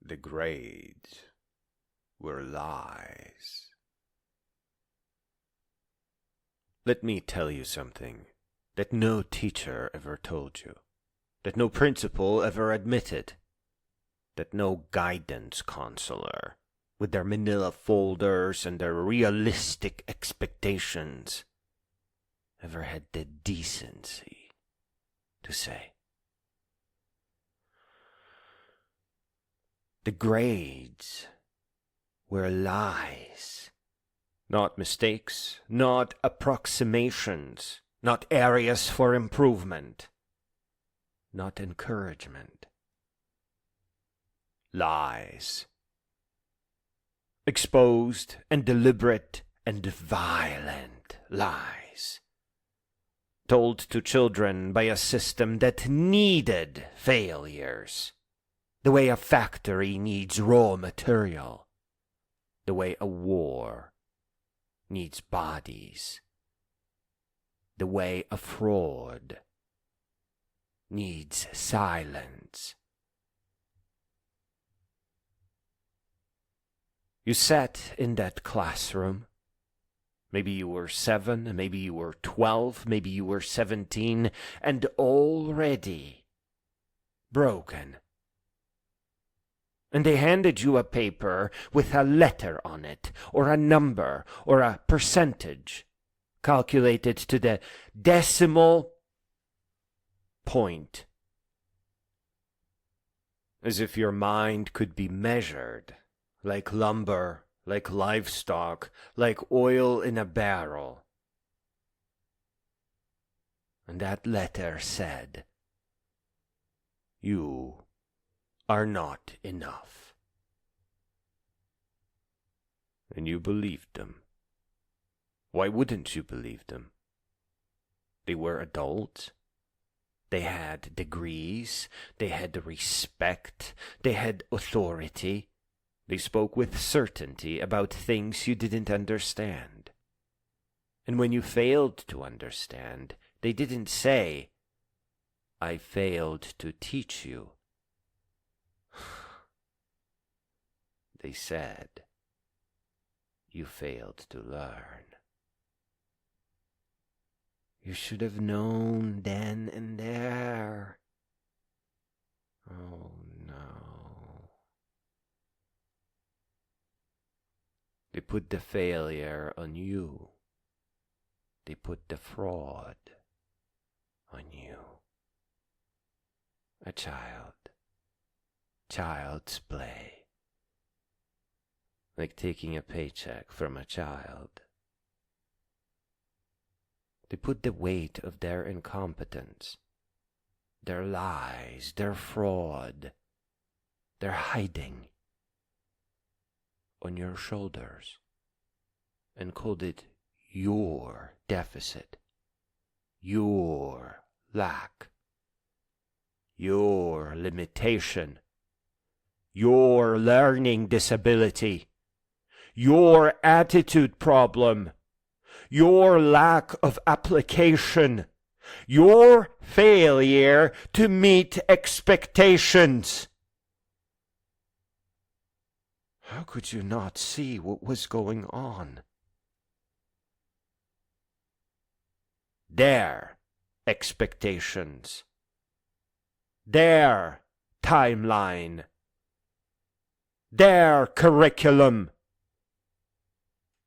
The grades were lies. Let me tell you something that no teacher ever told you, that no principal ever admitted, that no guidance counselor, with their manila folders and their realistic expectations, ever had the decency to say. The grades were lies, not mistakes, not approximations, not areas for improvement, not encouragement. Lies. Exposed and deliberate and violent lies. Told to children by a system that needed failures. The way a factory needs raw material. The way a war needs bodies. The way a fraud needs silence. You sat in that classroom. Maybe you were 7, maybe you were 12, maybe you were 17, and already broken. And they handed you a paper with a letter on it, or a number, or a percentage, calculated to the decimal point. As if your mind could be measured, like lumber, like livestock, like oil in a barrel. And that letter said, "You are not enough." And you believed them. Why wouldn't you believe them? They were adults. They had degrees. They had respect. They had authority. They spoke with certainty about things you didn't understand. And when you failed to understand, they didn't say, "I failed to teach you." They said, "You failed to learn." You should have known then and there. Oh no. They put the failure on you. They put the fraud on you. A child. Child's play. Like taking a paycheck from a child. They put the weight of their incompetence, their lies, their fraud, their hiding on your shoulders and called it your deficit, your lack, your limitation, your learning disability, your attitude problem, your lack of application, your failure to meet expectations. How could you not see what was going on? Their expectations, their timeline, their curriculum,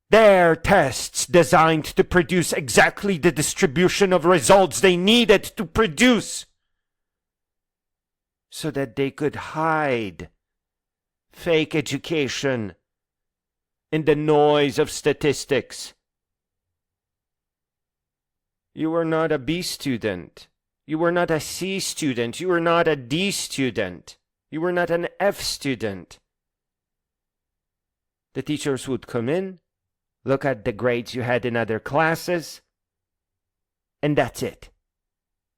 their tests designed to produce exactly the distribution of results they needed to produce so that they could hide fake education in the noise of statistics. You were not a B student. You were not a C student. You were not a D student. You were not an F student. The teachers would come in, look at the grades you had in other classes, and that's it.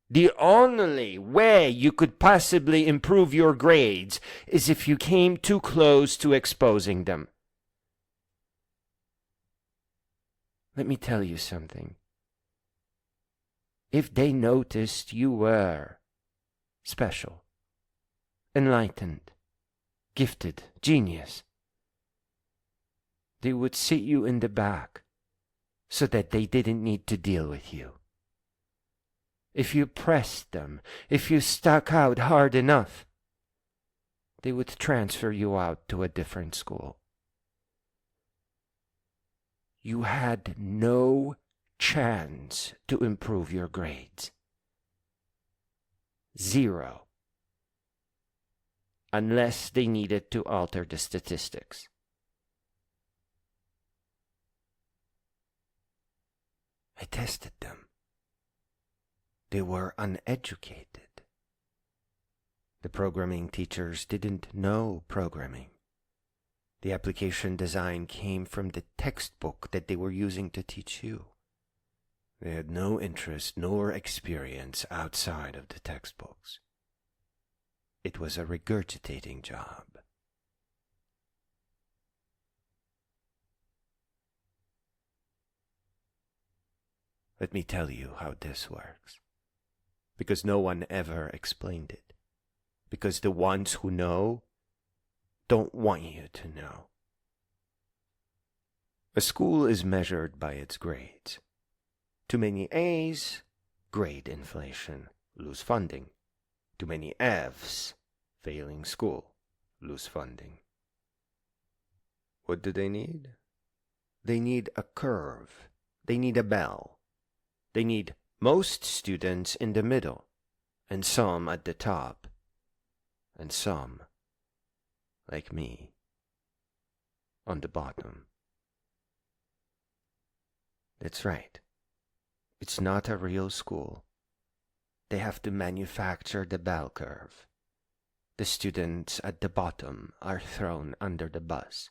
The only way you could possibly improve your grades is if you came too close to exposing them. Let me tell you something. If they noticed you were special, enlightened, gifted, genius. They would sit you in the back so that they didn't need to deal with you. If you pressed them, if you stuck out hard enough, they would transfer you out to a different school. You had no chance to improve your grades. 0. Unless they needed to alter the statistics. I tested them. They were uneducated. The programming teachers didn't know programming. The application design came from the textbook that they were using to teach you. They had no interest nor experience outside of the textbooks. It was a regurgitating job. Let me tell you how this works. Because no one ever explained it. Because the ones who know don't want you to know. A school is measured by its grades. Too many A's, grade inflation, lose funding. Too many F's, failing school, lose funding. What do they need? They need a curve. They need a bell. They need most students in the middle, and some at the top, and some, like me, on the bottom. That's right. It's not a real school. They have to manufacture the bell curve. The students at the bottom are thrown under the bus.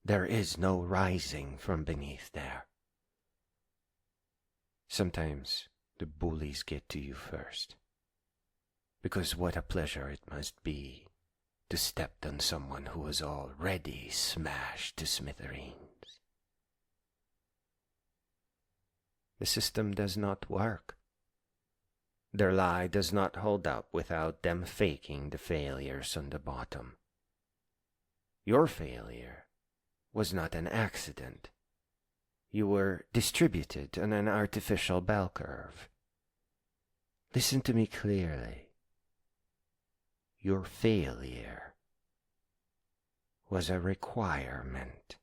There is no rising from beneath there. Sometimes the bullies get to you first. Because what a pleasure it must be to step on someone who was already smashed to smithereens. The system does not work. Their lie does not hold up without them faking the failures on the bottom. Your failure was not an accident. You were distributed on an artificial bell curve. Listen to me clearly. Your failure was a requirement.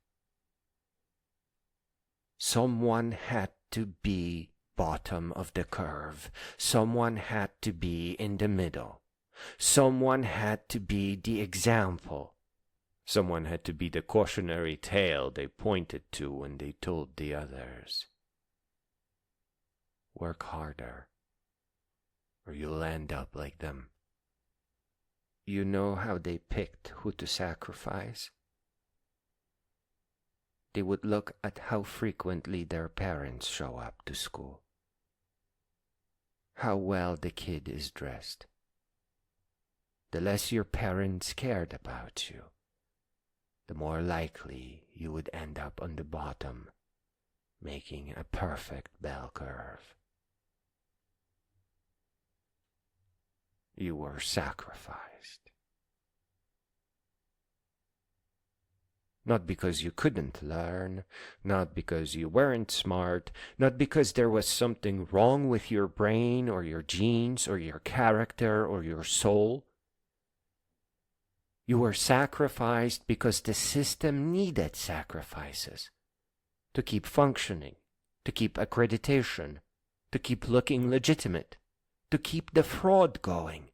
Someone had to be bottom of the curve. Someone had to be in the middle. Someone had to be the example. Someone had to be the cautionary tale they pointed to when they told the others. Work harder, or you'll end up like them. You know how they picked who to sacrifice? They would look at how frequently their parents show up to school, how well the kid is dressed. The less your parents cared about you, the more likely you would end up on the bottom, making a perfect bell curve. You were sacrificed. Not because you couldn't learn, not because you weren't smart, not because there was something wrong with your brain or your genes or your character or your soul. You were sacrificed because the system needed sacrifices to keep functioning, to keep accreditation, to keep looking legitimate, to keep the fraud going.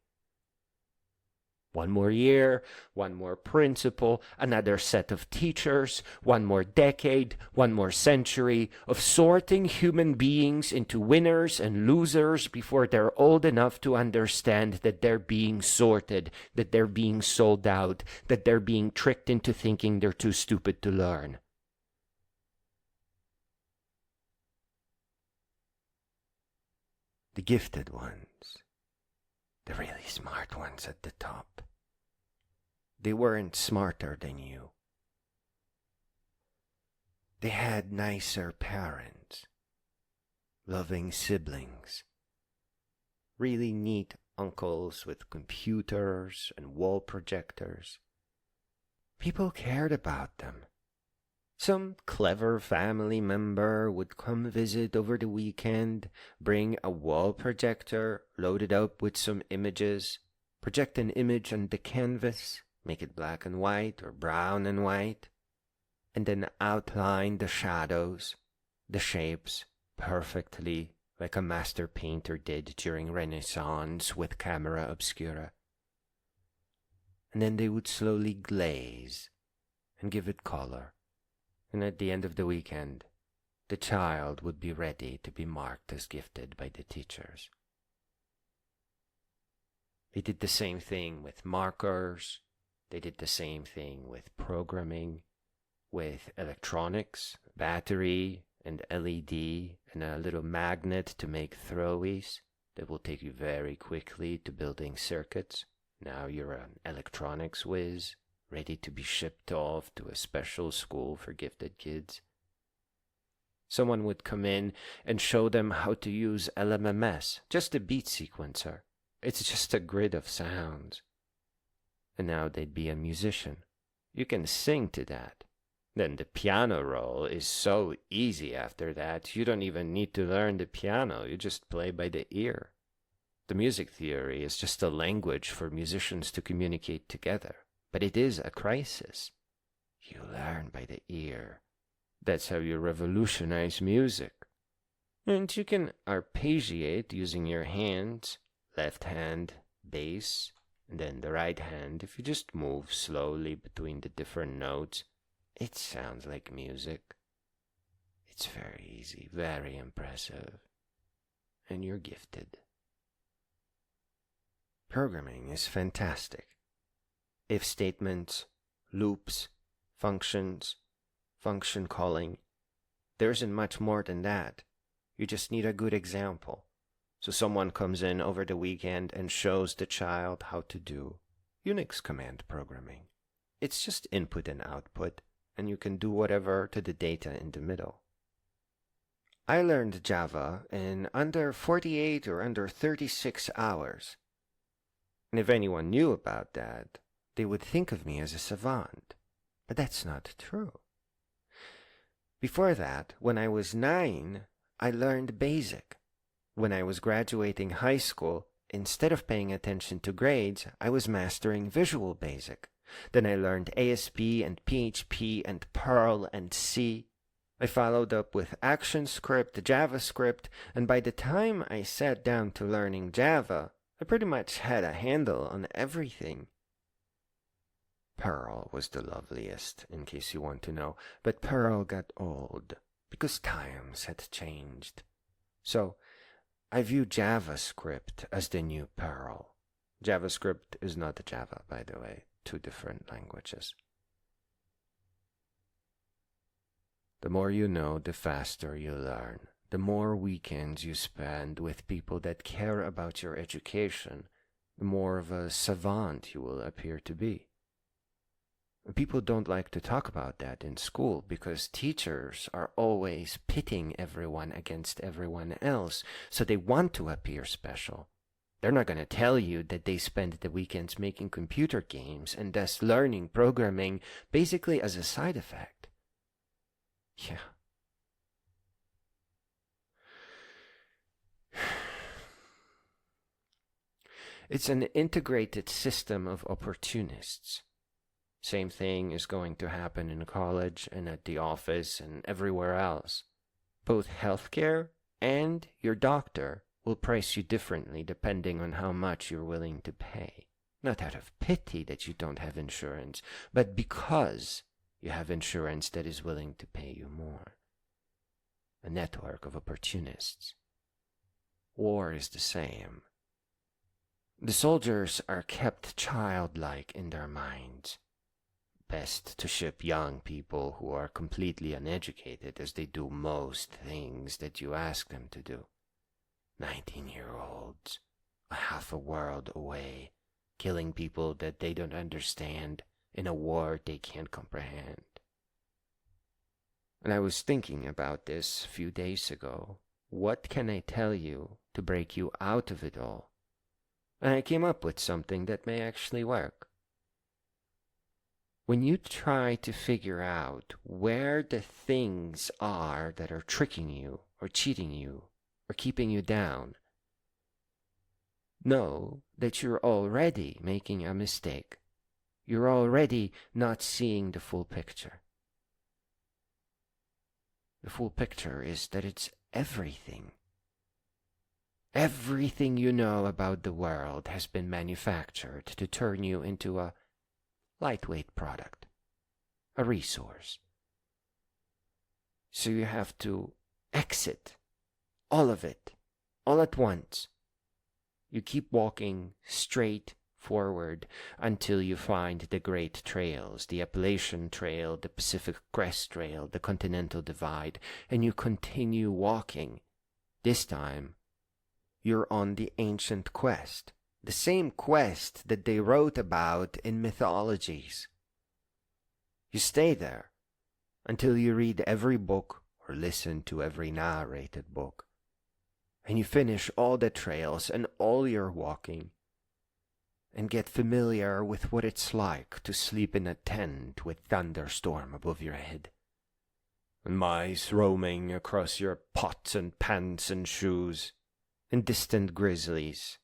One more year, one more principal, another set of teachers, one more decade, one more century of sorting human beings into winners and losers before they're old enough to understand that they're being sorted, that they're being sold out, that they're being tricked into thinking they're too stupid to learn. The gifted ones, the really smart ones at the top, they weren't smarter than you. They had nicer parents, loving siblings, really neat uncles with computers and wall projectors. People cared about them. Some clever family member would come visit over the weekend, bring a wall projector loaded up with some images, project an image on the canvas, make it black and white or brown and white, and then outline the shadows, the shapes, perfectly like a master painter did during Renaissance with camera obscura. And then they would slowly glaze and give it color. And at the end of the weekend, the child would be ready to be marked as gifted by the teachers. They did the same thing with markers. They did the same thing with programming, with electronics, battery, and LED, and a little magnet to make throwies that will take you very quickly to building circuits. Now you're an electronics whiz, ready to be shipped off to a special school for gifted kids. Someone would come in and show them how to use LMMS, just a beat sequencer. It's just a grid of sounds. And now they'd be a musician. You can sing to that. Then the piano roll is so easy after that, you don't even need to learn the piano, you just play by the ear. The music theory is just a language for musicians to communicate together. But it is a crisis. You learn by the ear. That's how you revolutionize music. And you can arpeggiate using your hands, left hand, bass, and then the right hand. If you just move slowly between the different notes, it sounds like music. It's very easy, very impressive. And you're gifted. Programming is fantastic. If statements, loops, functions, function calling. There isn't much more than that. You just need a good example. So someone comes in over the weekend and shows the child how to do Unix command programming. It's just input and output, and you can do whatever to the data in the middle. I learned Java in under 48 or under 36 hours. And if anyone knew about that, they would think of me as a savant, but that's not true. Before that, when I was 9, I learned BASIC. When I was graduating high school, instead of paying attention to grades, I was mastering Visual Basic. Then I learned ASP and PHP and Perl and C. I followed up with ActionScript, JavaScript, and by the time I sat down to learning Java, I pretty much had a handle on everything. Pearl was the loveliest, in case you want to know, but Pearl got old, because times had changed. So, I view JavaScript as the new Pearl. JavaScript is not Java, by the way, 2 different languages. The more you know, the faster you learn. The more weekends you spend with people that care about your education, the more of a savant you will appear to be. People don't like to talk about that in school because teachers are always pitting everyone against everyone else, so they want to appear special. They're not going to tell you that they spend the weekends making computer games and thus learning programming basically as a side effect. Yeah. It's an integrated system of opportunists. Same thing is going to happen in college and at the office and everywhere else. Both healthcare and your doctor will price you differently depending on how much you're willing to pay. Not out of pity that you don't have insurance, but because you have insurance that is willing to pay you more. A network of opportunists. War is the same. The soldiers are kept childlike in their minds. Best to ship young people who are completely uneducated as they do most things that you ask them to do. 19-year-olds, a half a world away, killing people that they don't understand in a war they can't comprehend. And I was thinking about this a few days ago. What can I tell you to break you out of it all? and I came up with something that may actually work. When you try to figure out where the things are that are tricking you, or cheating you, or keeping you down, know that you're already making a mistake. You're already not seeing the full picture. The full picture is that it's everything. Everything you know about the world has been manufactured to turn you into a lightweight product, a resource. So you have to exit all of it, all at once. You keep walking straight forward until you find the great trails, the Appalachian Trail, the Pacific Crest Trail, the Continental Divide, and you continue walking. This time, you're on the ancient quest, the same quest that they wrote about in mythologies. You stay there until you read every book or listen to every narrated book, and you finish all the trails and all your walking, and get familiar with what it's like to sleep in a tent with thunderstorm above your head, and mice roaming across your pots and pans and shoes, and distant grizzlies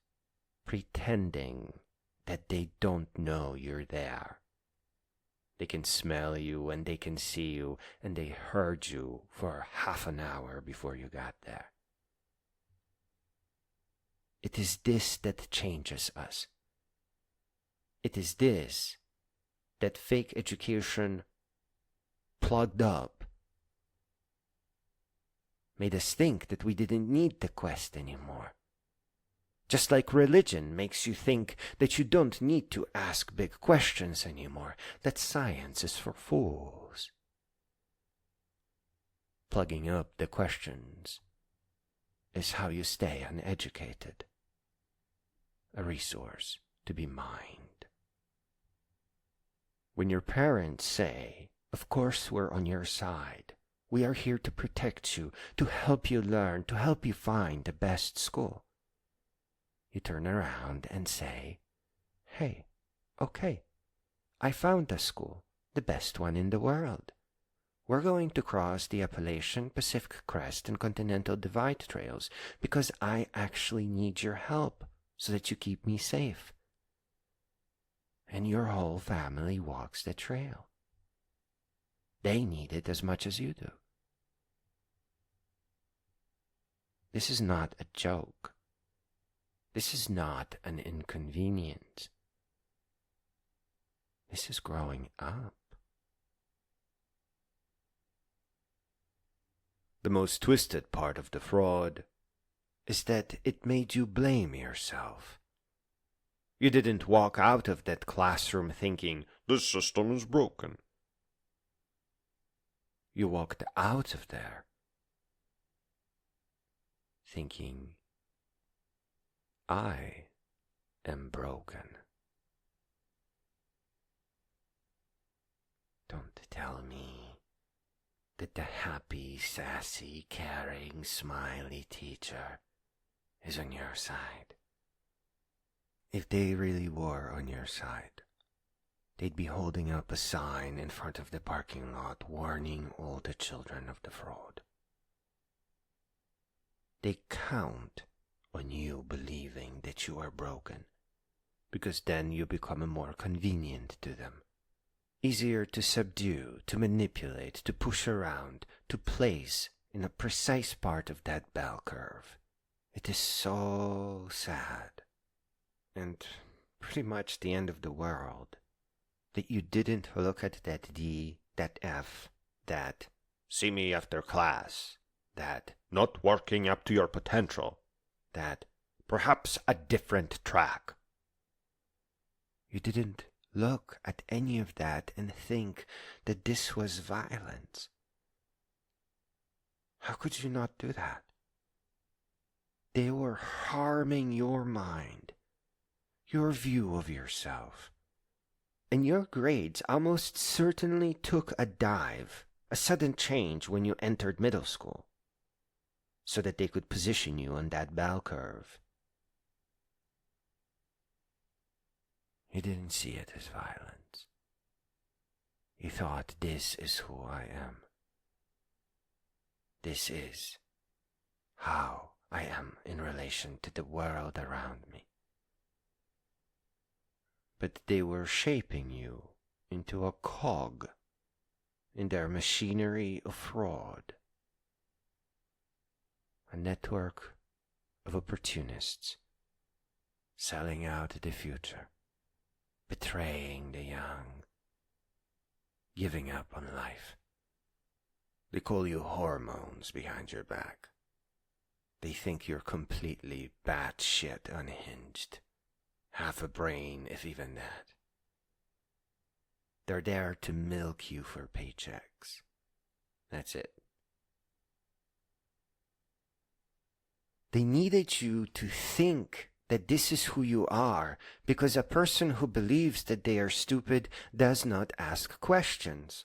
pretending that they don't know you're there. They can smell you and they can see you, and they heard you for half an hour before you got there. It is this that changes us. It is this that fake education plugged up made us think that we didn't need the quest anymore. Just like religion makes you think that you don't need to ask big questions anymore, that science is for fools. Plugging up the questions is how you stay uneducated, a resource to be mined. When your parents say, "Of course we're on your side. We are here to protect you, to help you learn, to help you find the best school," you turn around and say, "Hey, okay, I found a school, the best one in the world. We're going to cross the Appalachian, Pacific Crest, and Continental Divide trails because I actually need your help so that you keep me safe." And your whole family walks the trail. They need it as much as you do. This is not a joke. This is not an inconvenience. This is growing up. The most twisted part of the fraud is that it made you blame yourself. You didn't walk out of that classroom thinking, "This system is broken." You walked out of there thinking, "I am broken." Don't tell me that the happy, sassy, caring, smiley teacher is on your side. If they really were on your side, they'd be holding up a sign in front of the parking lot warning all the children of the fraud. They count on you believing that you are broken, because then you become more convenient to them, easier to subdue, to manipulate, to push around, to place in a precise part of that bell curve. It is so sad, and pretty much the end of the world, that you didn't look at that D, that F, that "see me after class," that "not working up to your potential," that "perhaps a different track." You didn't look at any of that and think that this was violence. How could you not do that? They were harming your mind, your view of yourself, and your grades almost certainly took a dive, a sudden change when you entered middle school, so that they could position you on that bell curve. You didn't see it as violence. You thought, this is who I am. This is how I am in relation to the world around me. But they were shaping you into a cog in their machinery of fraud, a network of opportunists selling out the future, betraying the young, giving up on life. They call you hormones behind your back. They think you're completely batshit unhinged, half a brain if even that. They're there to milk you for paychecks. That's it. They needed you to think that this is who you are, because a person who believes that they are stupid does not ask questions,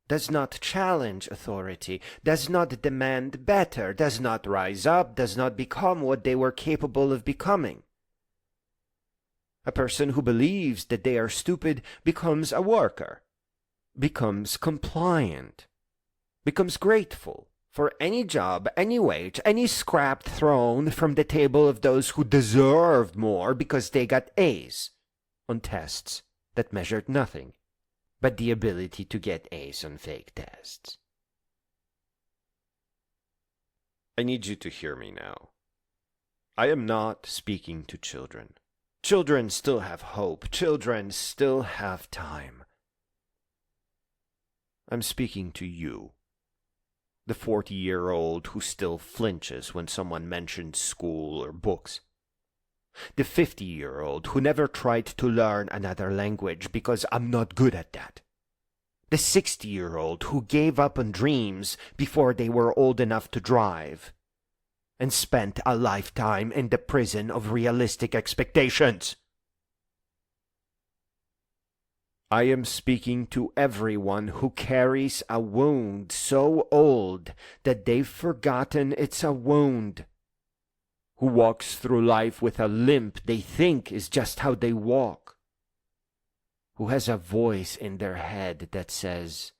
does not challenge authority, does not demand better, does not rise up, does not become what they were capable of becoming. A person who believes that they are stupid becomes a worker, becomes compliant, becomes grateful for any job, any wage, any scrap thrown from the table of those who deserved more because they got A's on tests that measured nothing but the ability to get A's on fake tests. I need you to hear me now. I am not speaking to children. Children still have hope. Children still have time. I'm speaking to you, the 40-year-old who still flinches when someone mentions school or books. The 50-year-old who never tried to learn another language because I'm not good at that. The 60-year-old who gave up on dreams before they were old enough to drive, and spent a lifetime in the prison of realistic expectations. I am speaking to everyone who carries a wound so old that they've forgotten it's a wound, who walks through life with a limp they think is just how they walk, who has a voice in their head that says,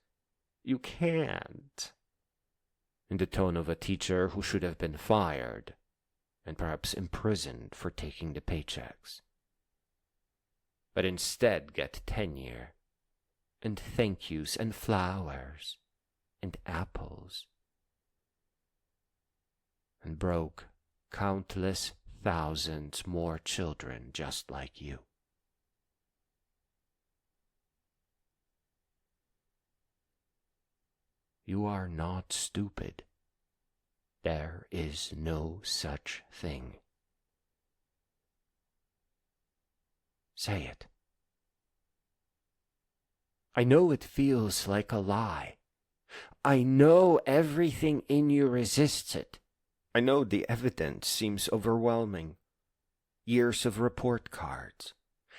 "You can't," in the tone of a teacher who should have been fired and perhaps imprisoned for taking the paychecks, but instead get tenure and thank yous and flowers and apples, and broke countless thousands more children just like you. You are not stupid. There is no such thing. Say it. I know it feels like a lie. I know everything in you resists it. I know the evidence seems overwhelming. Years of report cards,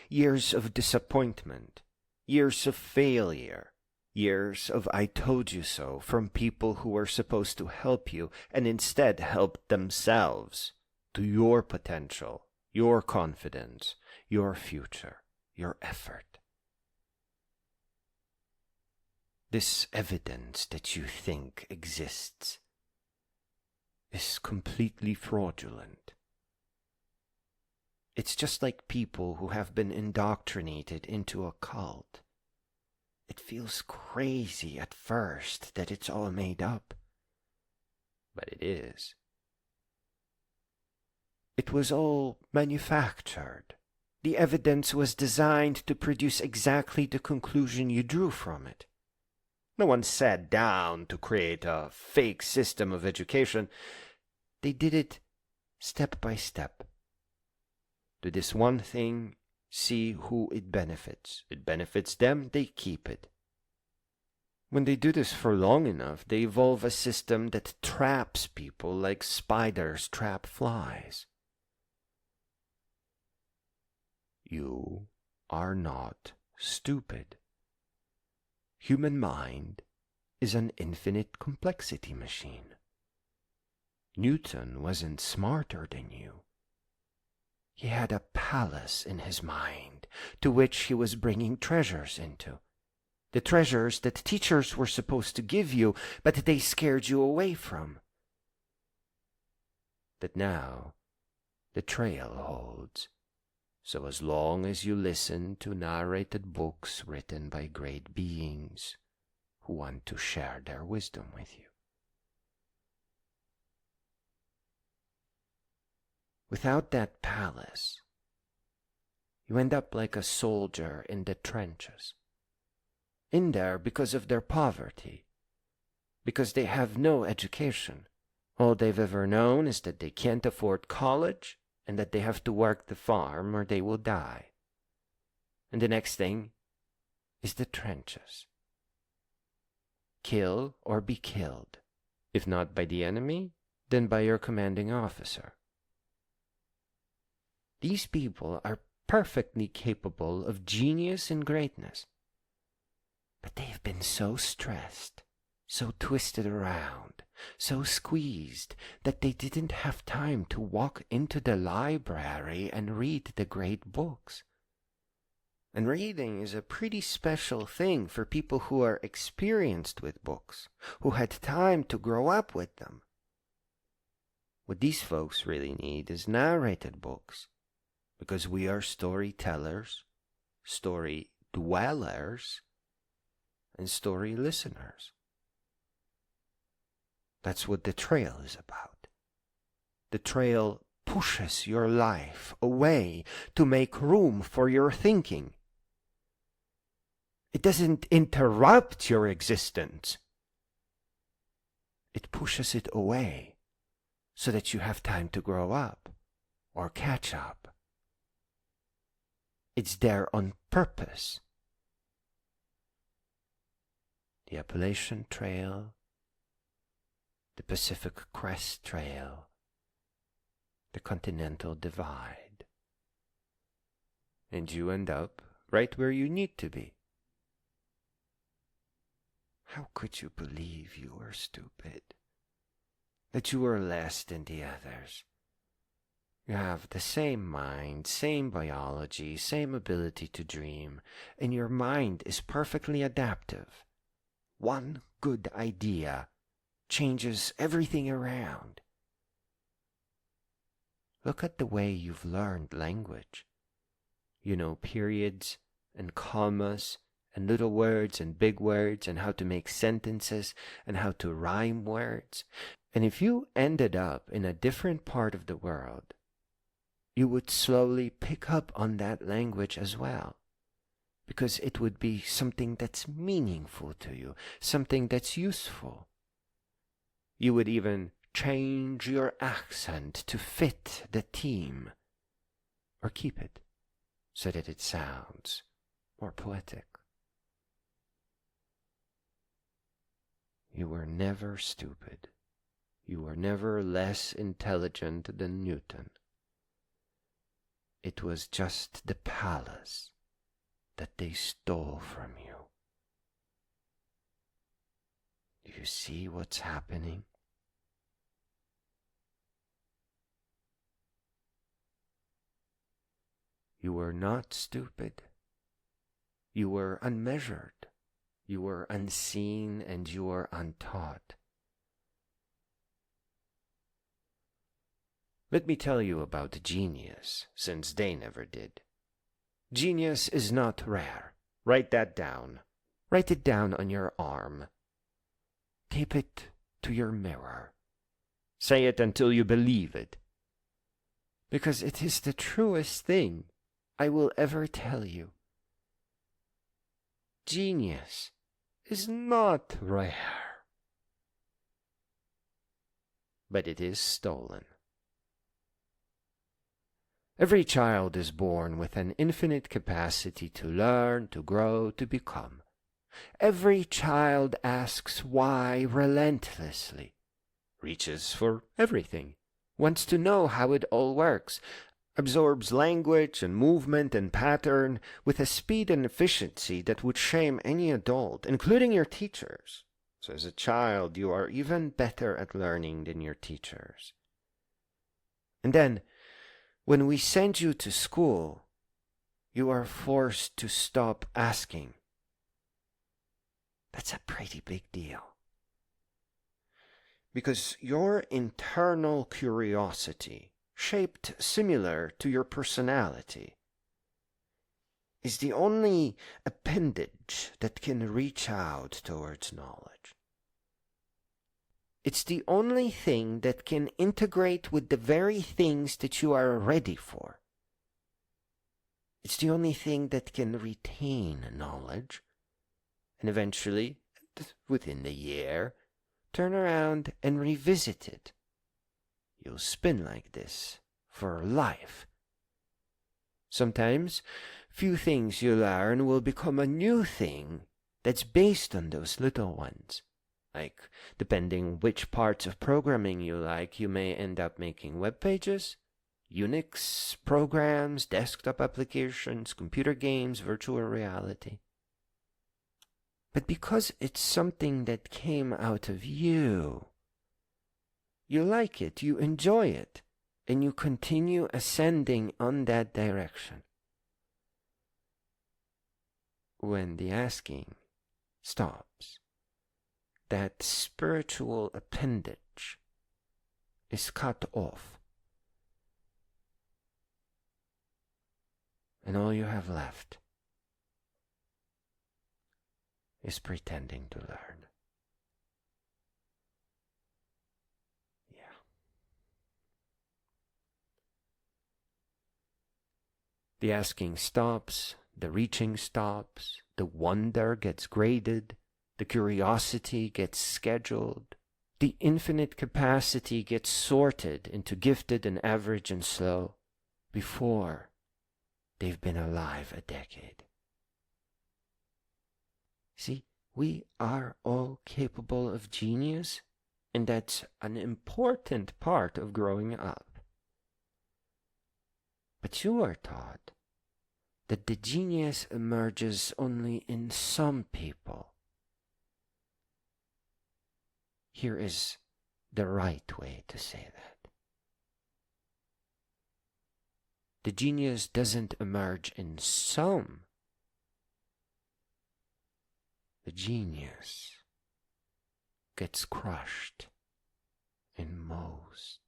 years of disappointment, years of failure, years of "I told you so" from people who were supposed to help you and instead helped themselves to your potential, your confidence, your future, your effort. This evidence that you think exists is completely fraudulent. It's just like people who have been indoctrinated into a cult. It feels crazy at first that it's all made up, but it is. It was all manufactured. The evidence was designed to produce exactly the conclusion you drew from it. No one sat down to create a fake system of education. They did it step by step. Do this one thing, see who it benefits. It benefits them, they keep it. When they do this for long enough, they evolve a system that traps people like spiders trap flies. You are not stupid. Human mind is an infinite complexity machine. Newton wasn't smarter than you. He had a palace in his mind to which he was bringing treasures into. The treasures that teachers were supposed to give you, but they scared you away from. That now the trail holds. So as long as you listen to narrated books written by great beings who want to share their wisdom with you. Without that palace, you end up like a soldier in the trenches. In there because of their poverty, because they have no education. All they've ever known is that they can't afford college and that they have to work the farm or they will die. And the next thing is the trenches. Kill or be killed. If not by the enemy, then by your commanding officer. These people are perfectly capable of genius and greatness. But they've been so stressed, so twisted around, so squeezed, that they didn't have time to walk into the library and read the great books. And reading is a pretty special thing for people who are experienced with books, who had time to grow up with them. What these folks really need is narrated books, because we are storytellers, story dwellers, and story listeners. That's what the trail is about. The trail pushes your life away to make room for your thinking. It doesn't interrupt your existence. It pushes it away so that you have time to grow up or catch up. It's there on purpose. The Appalachian Trail, the Pacific Crest Trail, the Continental Divide. And you end up right where you need to be. How could you believe you were stupid? That you were less than the others? You have the same mind, same biology, same ability to dream, and your mind is perfectly adaptive. One good idea changes everything around. Look at the way you've learned language. You know periods and commas and little words and big words and how to make sentences and how to rhyme words. And if you ended up in a different part of the world, you would slowly pick up on that language as well, because it would be something that's meaningful to you, something that's useful. You would even change your accent to fit the theme, or keep it so that it sounds more poetic. You were never stupid. You were never less intelligent than Newton. It was just the palace that they stole from you. Do you see what's happening? You were not stupid. You were unmeasured. You were unseen and you were untaught. Let me tell you about genius, since they never did. Genius is not rare. Write that down. Write it down on your arm. Tape it to your mirror. Say it until you believe it. Because it is the truest thing I will ever tell you. Genius is not rare, but it is stolen. Every child is born with an infinite capacity to learn, to grow, to become. Every child asks why relentlessly, reaches for everything, wants to know how it all works, absorbs language and movement and pattern with a speed and efficiency that would shame any adult, including your teachers. So as a child, you are even better at learning than your teachers. And then, When we send you to school, you are forced to stop asking. That's a pretty big deal. Because your internal curiosity, shaped similar to your personality, is the only appendage that can reach out towards knowledge. It's the only thing that can integrate with the very things that you are ready for. It's the only thing that can retain knowledge, and eventually, within the year, turn around and revisit it. You'll spin like this for life. Sometimes, few things you learn will become a new thing that's based on those little ones. Like, depending which parts of programming you like, you may end up making web pages, Unix programs, desktop applications, computer games, virtual reality. But because it's something that came out of you, you like it, you enjoy it, and you continue ascending on that direction. When the asking stops, that spiritual appendage is cut off, and all you have left is pretending to learn. Yeah. The asking stops, the reaching stops, the wonder gets graded, the curiosity gets scheduled, the infinite capacity gets sorted into gifted and average and slow before they've been alive a decade. See, we are all capable of genius, and that's an important part of growing up. But you are taught that the genius emerges only in some people. Here is the right way to say that. The genius doesn't emerge in some. The genius gets crushed in most.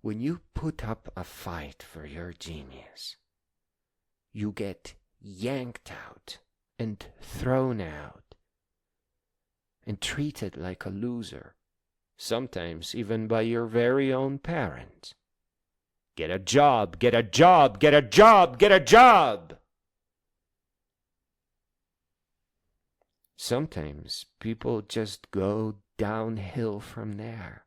When you put up a fight for your genius, you get yanked out and thrown out and treated like a loser, sometimes even by your very own parents. Get a job, get a job, get a job, get a job! Sometimes people just go downhill from there.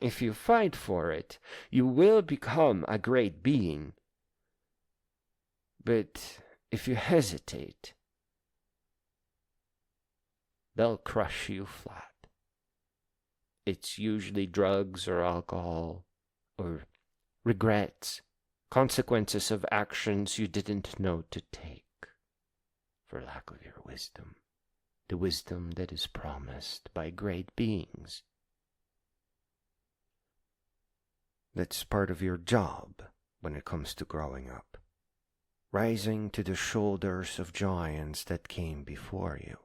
If you fight for it, you will become a great being. But if you hesitate, they'll crush you flat. It's usually drugs or alcohol or regrets, consequences of actions you didn't know to take for lack of your wisdom, the wisdom that is promised by great beings. That's part of your job when it comes to growing up, rising to the shoulders of giants that came before you.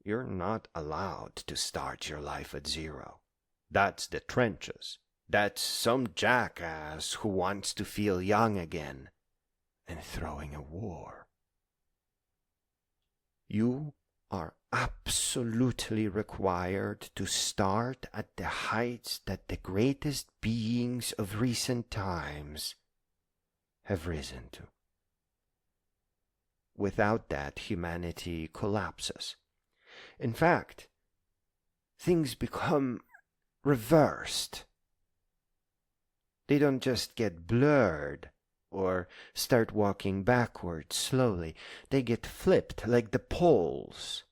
You're not allowed to start your life at zero. That's the trenches. That's some jackass who wants to feel young again and throwing a war. You are absolutely required to start at the heights that the greatest beings of recent times have risen to. Without that, humanity collapses. In fact, things become reversed. They don't just get blurred or start walking backwards slowly. They get flipped like the poles.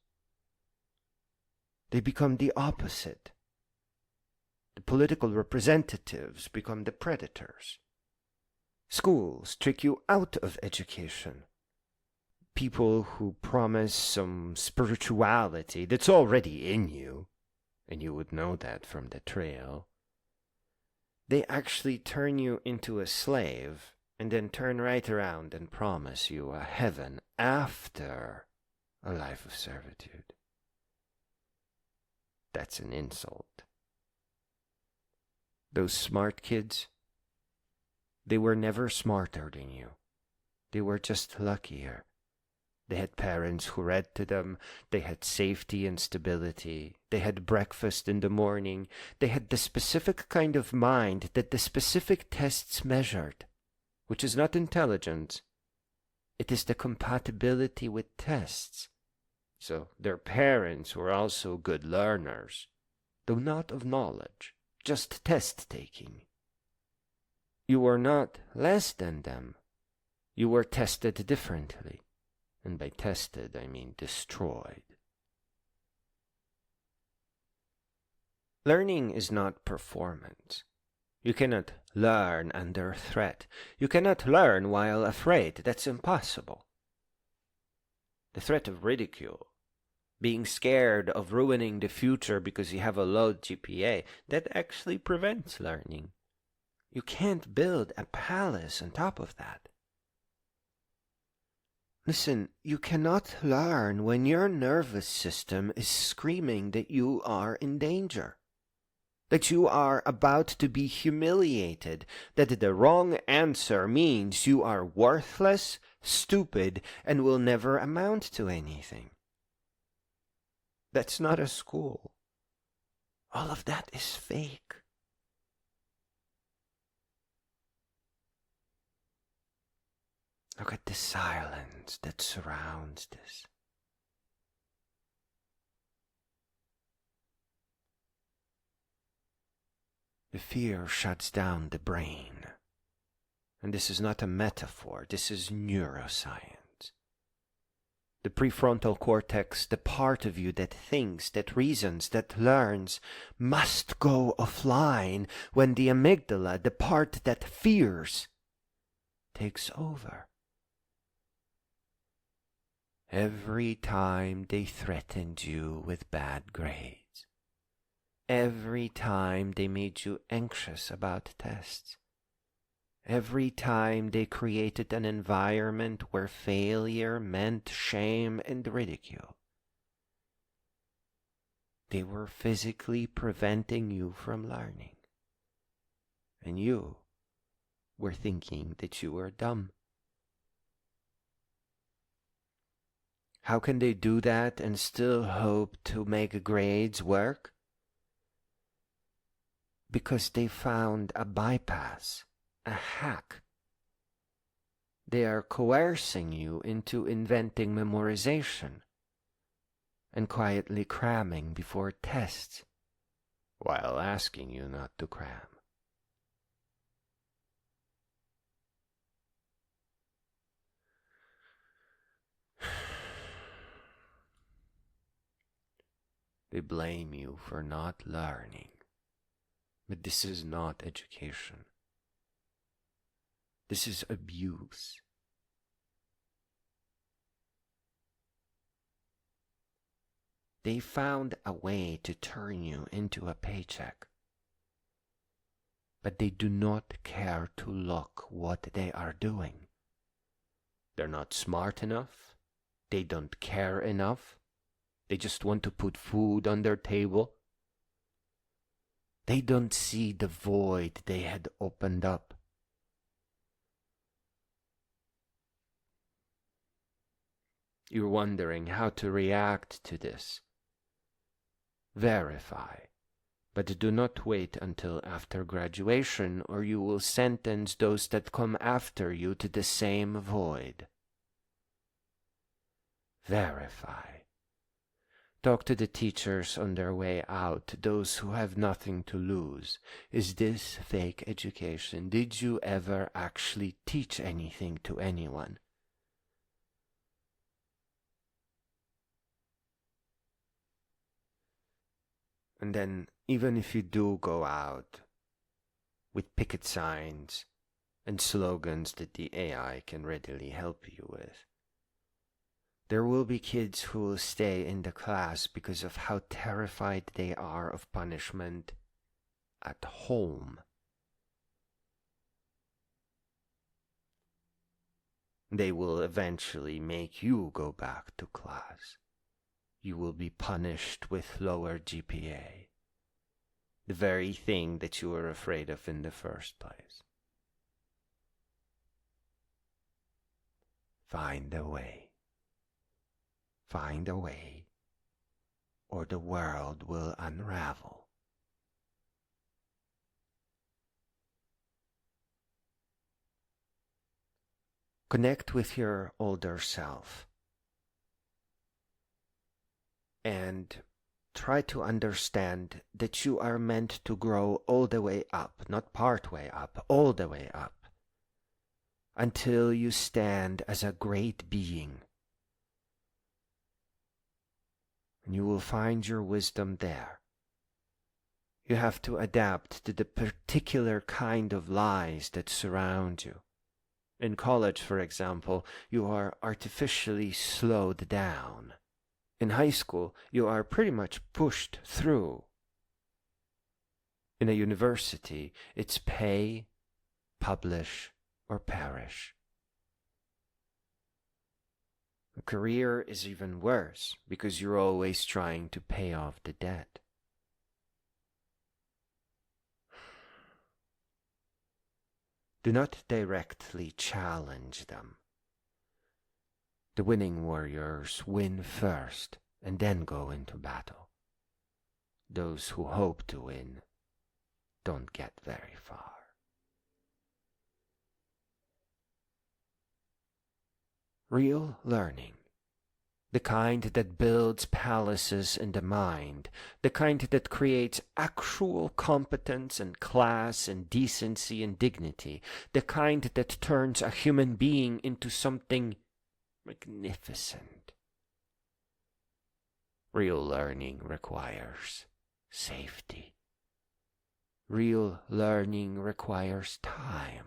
They become the opposite. The political representatives become the predators. Schools trick you out of education. people who promise some spirituality that's already in you, and you would know that from the trail, they actually turn you into a slave and then turn right around and promise you a heaven after a life of servitude. That's an insult. Those smart kids, they were never smarter than you. They were just luckier. They had parents who read to them. They had safety and stability. They had breakfast in the morning. They had the specific kind of mind that the specific tests measured, which is not intelligence. It is the compatibility with tests. So their parents were also good learners, though not of knowledge, just test-taking. You were not less than them. You were tested differently. And by tested, I mean destroyed. Learning is not performance. You cannot learn under threat. You cannot learn while afraid. That's impossible. The threat of ridicule, being scared of ruining the future because you have a low GPA, that actually prevents learning. You can't build a palace on top of that. Listen, you cannot learn when your nervous system is screaming that you are in danger, that you are about to be humiliated, that the wrong answer means you are worthless, stupid, and will never amount to anything. That's not a school. All of that is fake. Look at the silence that surrounds this. The fear shuts down the brain. And this is not a metaphor, this is neuroscience. The prefrontal cortex, the part of you that thinks, that reasons, that learns, must go offline when the amygdala, the part that fears, takes over. Every time they threatened you with bad grades, every time they made you anxious about tests, every time they created an environment where failure meant shame and ridicule, they were physically preventing you from learning. And you were thinking that you were dumb. How can they do that and still hope to make grades work? Because they found a bypass, a hack. They are coercing you into inventing memorization and quietly cramming before tests, while asking you not to cram. They blame you for not learning. But this is not education. This is abuse. They found a way to turn you into a paycheck. But they do not care to look what they are doing. They're not smart enough. They don't care enough. They just want to put food on their table. They don't see the void they had opened up. You're wondering how to react to this. Verify, but do not wait until after graduation, or you will sentence those that come after you to the same void. Verify. Talk to the teachers on their way out, those who have nothing to lose. Is this fake education? Did you ever actually teach anything to anyone? And then, even if you do go out with picket signs and slogans that the AI can readily help you with, There will be kids who will stay in the class because of how terrified they are of punishment at home. They will eventually make you go back to class. You will be punished with lower GPA. The very thing that you were afraid of in the first place. Find a way. Find a way, or the world will unravel. Connect with your older self and try to understand that you are meant to grow all the way up, not part way up, all the way up, until you stand as a great being. And you will find your wisdom there. You have to adapt to the particular kind of lies that surround you. In college, for example, you are artificially slowed down. In high school, you are pretty much pushed through. In a university, it's pay, publish, or perish. A career is even worse because you're always trying to pay off the debt. Do not directly challenge them. The winning warriors win first and then go into battle. Those who hope to win don't get very far. Real learning, the kind that builds palaces in the mind, the kind that creates actual competence and class and decency and dignity, the kind that turns a human being into something magnificent. Real learning requires safety. Real learning requires time.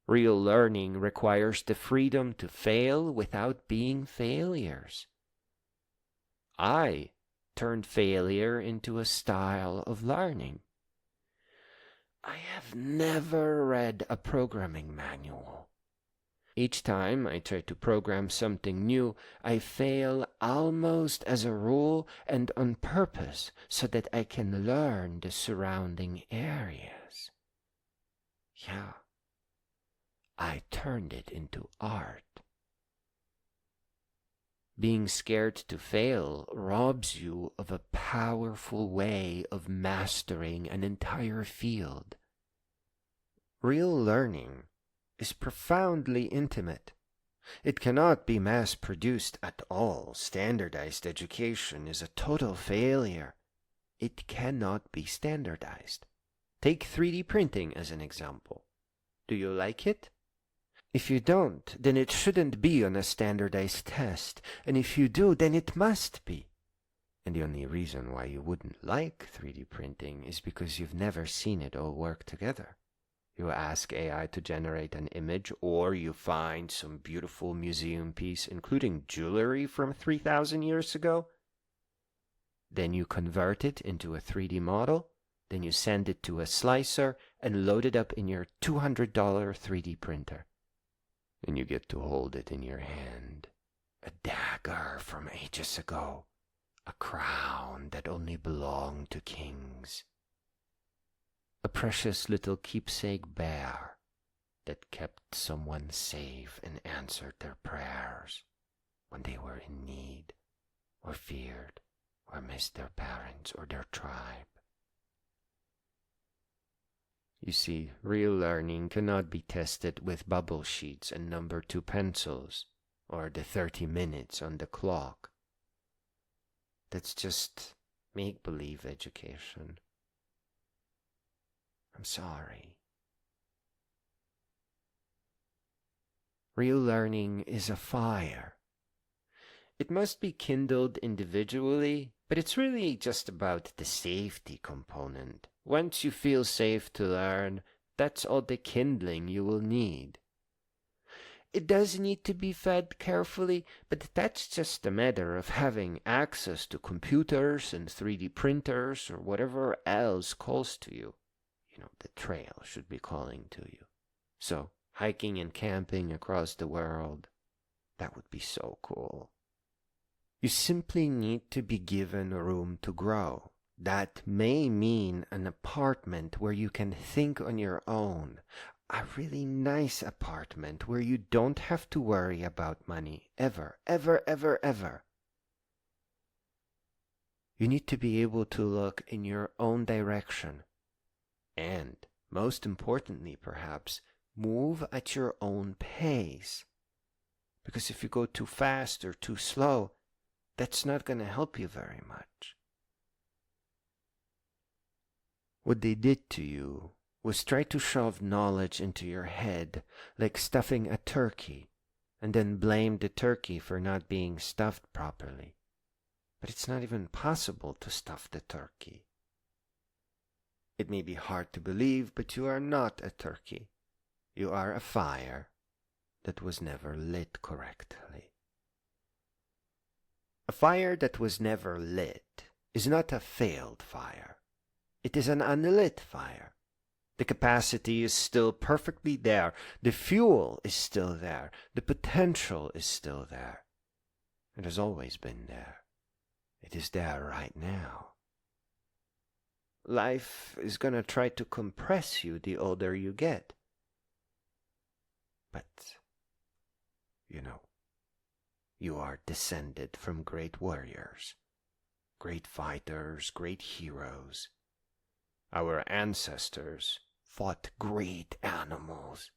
Real learning requires the freedom to fail without being failures. I turned failure into a style of learning. I have never read a programming manual. Each time I try to program something new, I fail almost as a rule and on purpose so that I can learn the surrounding areas. Yeah. I turned it into art. Being scared to fail robs you of a powerful way of mastering an entire field. Real learning is profoundly intimate. It cannot be mass-produced at all. Standardized education is a total failure. It cannot be standardized. Take 3D printing as an example. Do you like it? If you don't, then it shouldn't be on a standardized test, and if you do, then it must be. And the only reason why you wouldn't like 3D printing is because you've never seen it all work together. You ask AI to generate an image, or you find some beautiful museum piece, including jewelry from 3,000 years ago. Then you convert it into a 3D model, then you send it to a slicer and load it up in your $200 3D printer. And you get to hold it in your hand. A dagger from ages ago. A crown that only belonged to kings. A precious little keepsake bear that kept someone safe and answered their prayers when they were in need, or feared, or missed their parents or their tribe. You see, real learning cannot be tested with bubble sheets and number 2 pencils, or the 30 minutes on the clock. That's just make-believe education. I'm sorry. Real learning is a fire. It must be kindled individually, but it's really just about the safety component. Once you feel safe to learn, that's all the kindling you will need. it does need to be fed carefully, but that's just a matter of having access to computers and 3D printers or whatever else calls to you. You know, the trail should be calling to you. So, hiking and camping across the world, that would be so cool. You simply need to be given room to grow. That may mean an apartment where you can think on your own. A really nice apartment where you don't have to worry about money ever, ever, ever, ever. You need to be able to look in your own direction. And, most importantly perhaps, move at your own pace. Because if you go too fast or too slow, that's not going to help you very much. What they did to you was try to shove knowledge into your head like stuffing a turkey, and then blame the turkey for not being stuffed properly. But it's not even possible to stuff the turkey. It may be hard to believe, but you are not a turkey. You are a fire that was never lit correctly. A fire that was never lit is not a failed fire. It is an unlit fire. The capacity is still perfectly there. The fuel is still there. The potential is still there. It has always been there. It is there right now. Life is going to try to compress you the older you get. But, you know, you are descended from great warriors, great fighters, great heroes. Our ancestors fought great animals,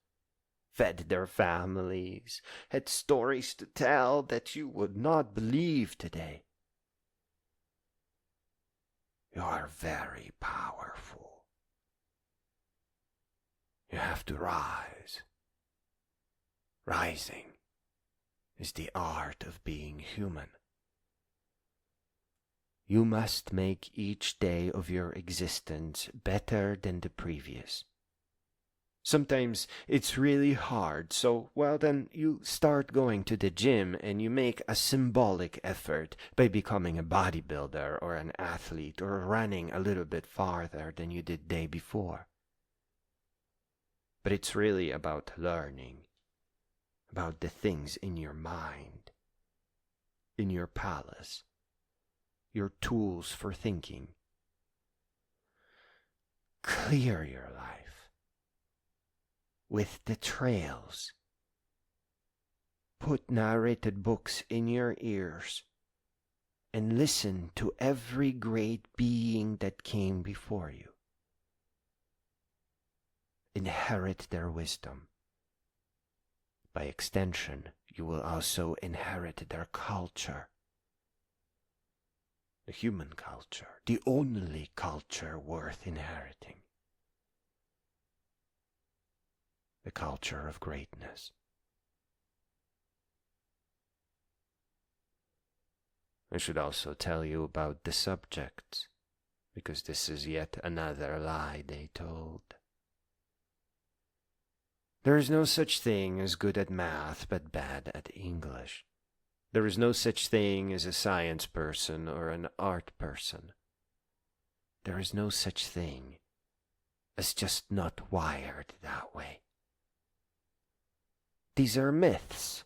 fed their families, had stories to tell that you would not believe today. You are very powerful. You have to rise. Rising is the art of being human. You must make each day of your existence better than the previous. Sometimes it's really hard, so, well, then you start going to the gym and you make a symbolic effort by becoming a bodybuilder or an athlete or running a little bit farther than you did the day before. But it's really about learning, about the things in your mind, in your palace, your tools for thinking. Clear your life with the trails. Put narrated books in your ears and listen to every great being that came before you. Inherit their wisdom. By extension, you will also inherit their culture. The human culture, the only culture worth inheriting. The culture of greatness. I should also tell you about the subjects, because this is yet another lie they told. There is no such thing as good at math but bad at English. There is no such thing as a science person or an art person. There is no such thing as just not wired that way. These are myths,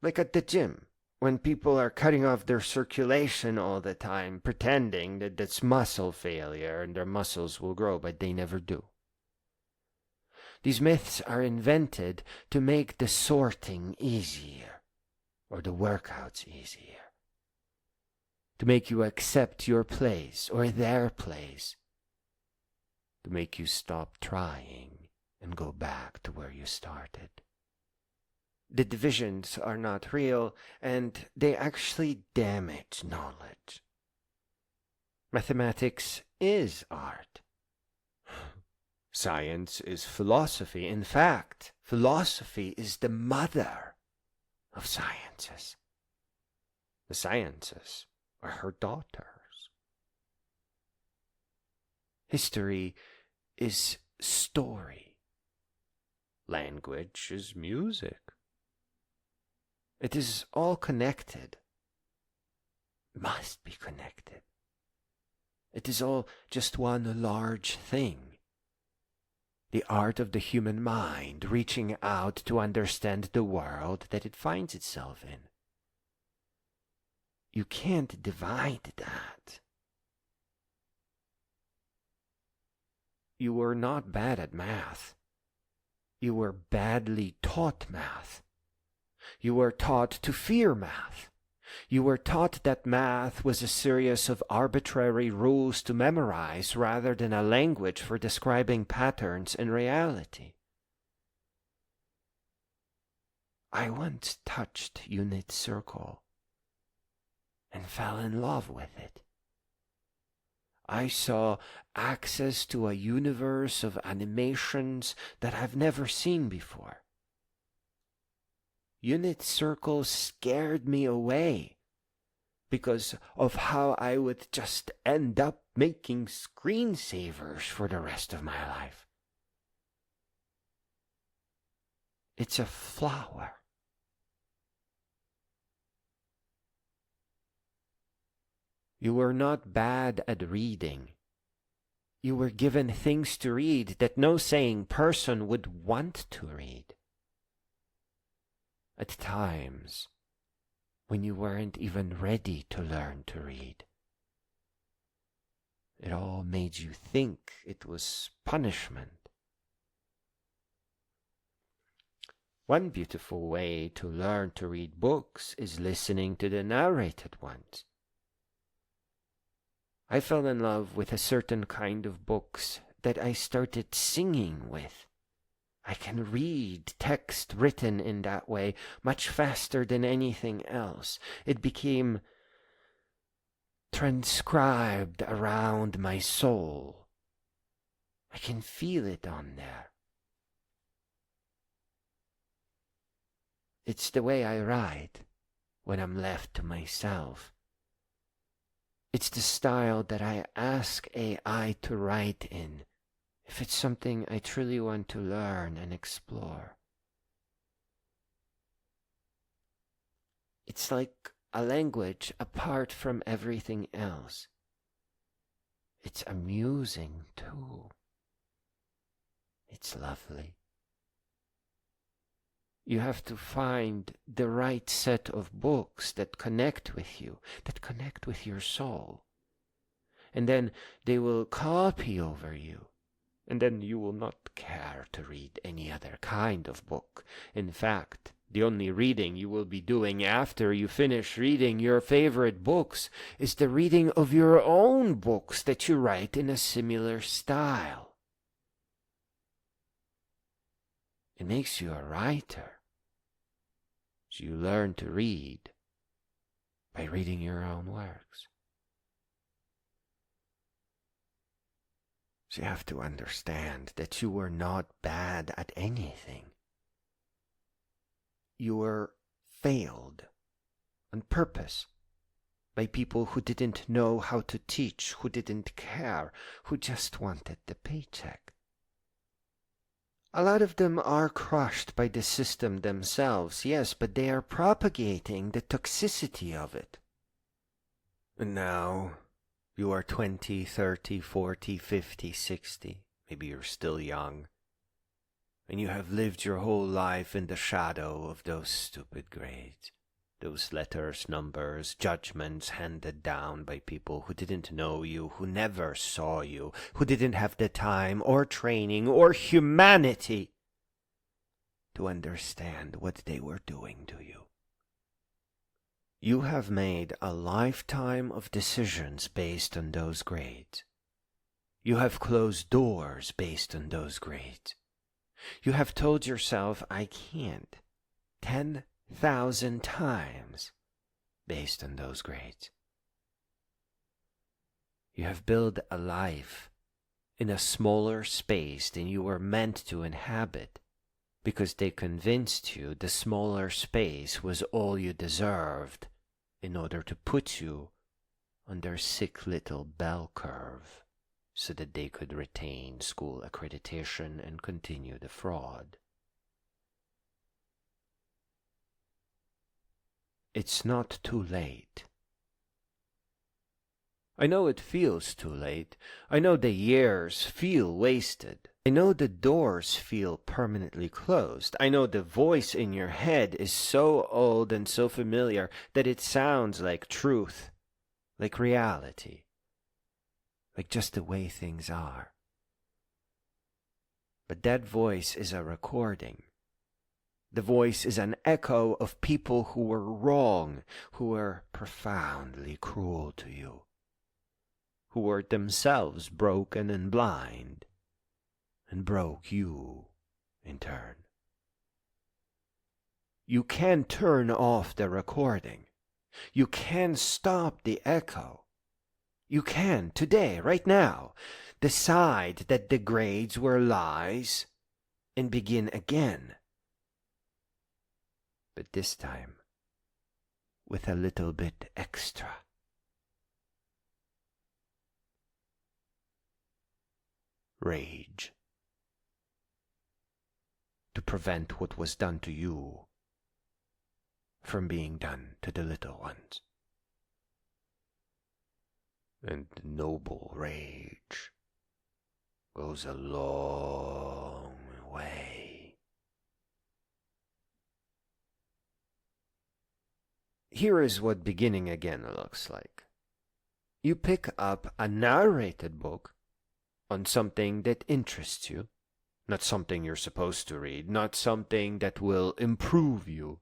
like at the gym, when people are cutting off their circulation all the time, pretending that that's muscle failure and their muscles will grow, but they never do. These myths are invented to make the sorting easier, or the workouts easier, to make you accept your place or their place, to make you stop trying and go back to where you started. The divisions are not real, and they actually damage knowledge. Mathematics is art. Science is philosophy. In fact, philosophy is the mother of sciences. The sciences are her daughters. History is story. Language is music. It is all connected. Must be connected. It is all just one large thing. The art of the human mind reaching out to understand the world that it finds itself in. You can't divide that. You were not bad at math. You were badly taught math. You were taught to fear math. You were taught that math was a series of arbitrary rules to memorize rather than a language for describing patterns in reality. I once touched unit circle and fell in love with it. I saw access to a universe of animations that I've never seen before. Unit circles scared me away because of how I would just end up making screensavers for the rest of my life. It's a flower. You were not bad at reading. You were given things to read that no sane person would want to read. At times, when you weren't even ready to learn to read. It all made you think it was punishment. One beautiful way to learn to read books is listening to the narrated ones. I fell in love with a certain kind of books that I started singing with. I can read text written in that way much faster than anything else. It became transcribed around my soul. I can feel it on there. It's the way I write when I'm left to myself. It's the style that I ask AI to write in, if it's something I truly want to learn and explore. It's like a language apart from everything else. It's amusing too. It's lovely. You have to find the right set of books that connect with you, that connect with your soul. And then they will copy over you. And then you will not care to read any other kind of book. In fact, the only reading you will be doing after you finish reading your favorite books is the reading of your own books that you write in a similar style. It makes you a writer. So you learn to read by reading your own works. So you have to understand that you were not bad at anything. You were failed on purpose by people who didn't know how to teach, who didn't care, who just wanted the paycheck. A lot of them are crushed by the system themselves, yes, but they are propagating the toxicity of it. And now, you are 20, 30, 40, 50, 60. Maybe you're still young. And you have lived your whole life in the shadow of those stupid grades. Those letters, numbers, judgments handed down by people who didn't know you, who never saw you, who didn't have the time or training or humanity to understand what they were doing to you. You have made a lifetime of decisions based on those grades. You have closed doors based on those grades. You have told yourself, I can't, 10,000 times based on those grades. You have built a life in a smaller space than you were meant to inhabit because they convinced you the smaller space was all you deserved in order to put you on their sick little bell curve so that they could retain school accreditation and continue the fraud. it's not too late. I know it feels too late. I know the years feel wasted. I know the doors feel permanently closed. I know the voice in your head is so old and so familiar that it sounds like truth, like reality, like just the way things are. But that voice is a recording. The voice is an echo of people who were wrong, who were profoundly cruel to you, who were themselves broken and blind, and broke you in turn. You can turn off the recording. You can stop the echo. You can, today, right now, decide that the grades were lies and begin again. But this time, with a little bit extra. Rage. To prevent what was done to you from being done to the little ones. And noble rage goes a long way. Here is what beginning again looks like. You pick up a narrated book on something that interests you, not something you're supposed to read, not something that will improve you,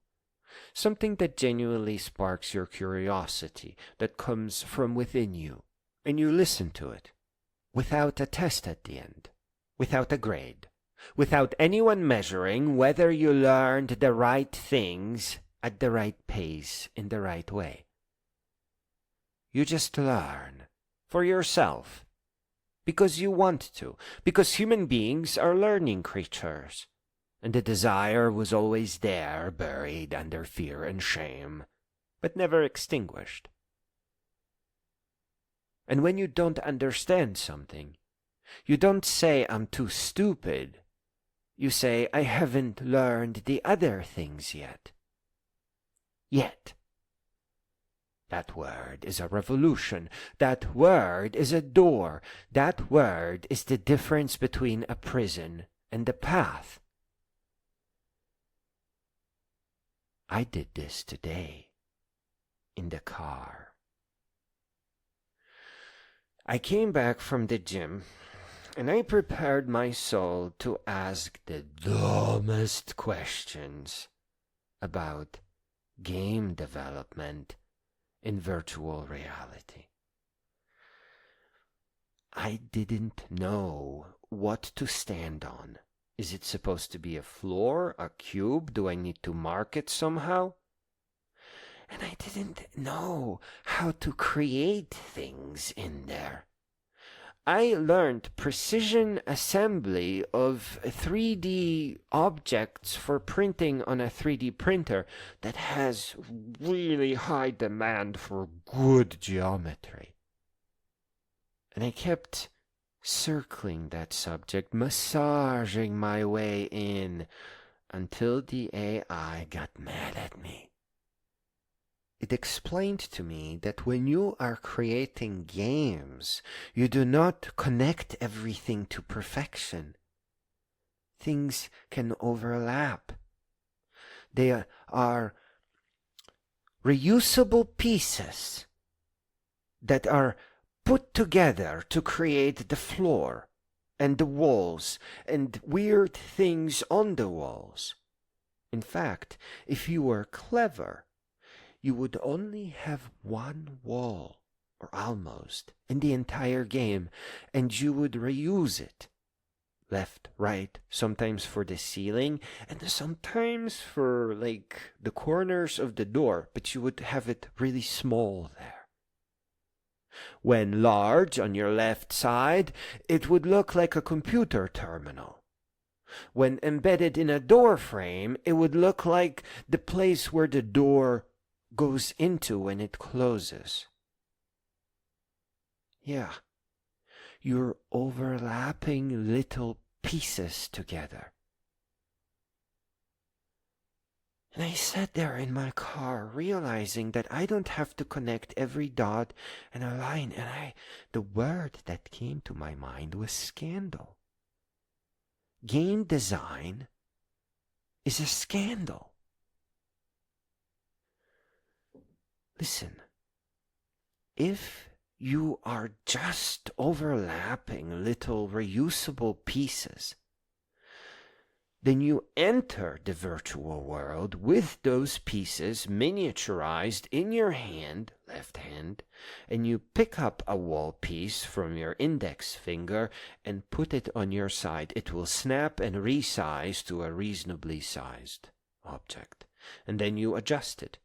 something that genuinely sparks your curiosity, that comes from within you, and you listen to it, without a test at the end, without a grade, without anyone measuring whether you learned the right things at the right pace in the right way. You just learn for yourself, because you want to, because human beings are learning creatures, and the desire was always there, buried under fear and shame, but never extinguished. And when you don't understand something, you don't say, I'm too stupid. You say, I haven't learned the other things yet. Yet. That word is a revolution. That word is a door. That word is the difference between a prison and a path. I did this today, in the car. I came back from the gym, and I prepared my soul to ask the dumbest questions about game development in virtual reality. I didn't know what to stand on. Is it supposed to be a floor, a cube? Do I need to mark it somehow? And I didn't know how to create things in there. I learned precision assembly of 3D objects for printing on a 3D printer that has really high demand for good geometry. And I kept circling that subject, massaging my way in, until the AI got mad at me. It explained to me that when you are creating games, you do not connect everything to perfection. Things can overlap. They are reusable pieces that are put together to create the floor and the walls and weird things on the walls. In fact, if you were clever, you would only have one wall, or almost, in the entire game, and you would reuse it. Left, right, sometimes for the ceiling, and sometimes for, the corners of the door, but you would have it really small there. When large on your left side, it would look like a computer terminal. When embedded in a door frame, it would look like the place where the door goes into when it closes. Yeah, you're overlapping little pieces together. And I sat there in my car, realizing that I don't have to connect every dot and a line, and the word that came to my mind was scandal. Game design is a scandal. Listen, if you are just overlapping little reusable pieces, then you enter the virtual world with those pieces miniaturized in your hand, left hand, and you pick up a wall piece from your index finger and put it on your side. It will snap and resize to a reasonably sized object, and then you adjust it.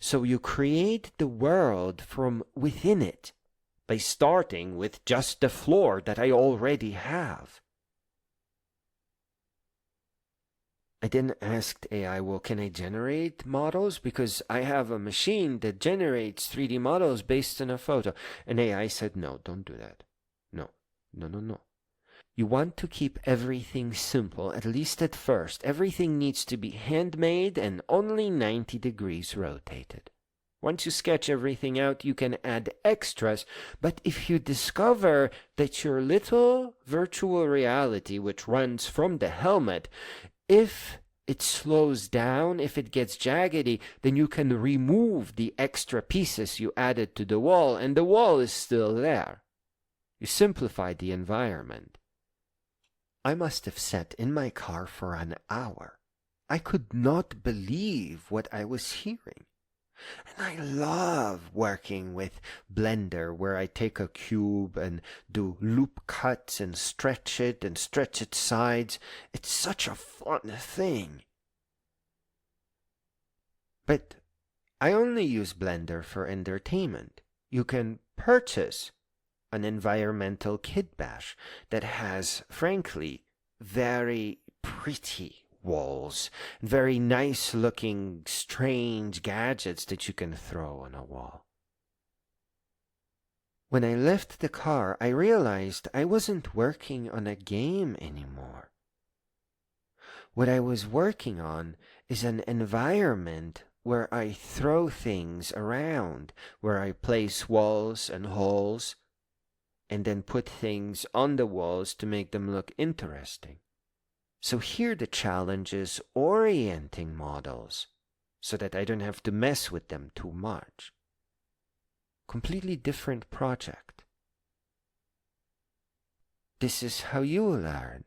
So you create the world from within it by starting with just the floor that I already have. I then asked AI, well, can I generate models? Because I have a machine that generates 3D models based on a photo. And AI said, no, don't do that. No. You want to keep everything simple, at least at first. Everything needs to be handmade and only 90 degrees rotated. Once you sketch everything out, you can add extras, but if you discover that your little virtual reality, which runs from the helmet, if it slows down, if it gets jaggedy, then you can remove the extra pieces you added to the wall, and the wall is still there. You simplify the environment. I must have sat in my car for an hour. I could not believe what I was hearing. And I love working with Blender, where I take a cube and do loop cuts and stretch its sides. It's such a fun thing. But I only use Blender for entertainment. You can purchase an environmental kit bash that has, frankly, very pretty walls, very nice looking strange gadgets that you can throw on a wall. When I left the car, I realized I wasn't working on a game anymore. What I was working on is an environment where I throw things around, where I place walls and holes, and then put things on the walls to make them look interesting. So here the challenge is orienting models so that I don't have to mess with them too much. Completely different project. This is how you learn.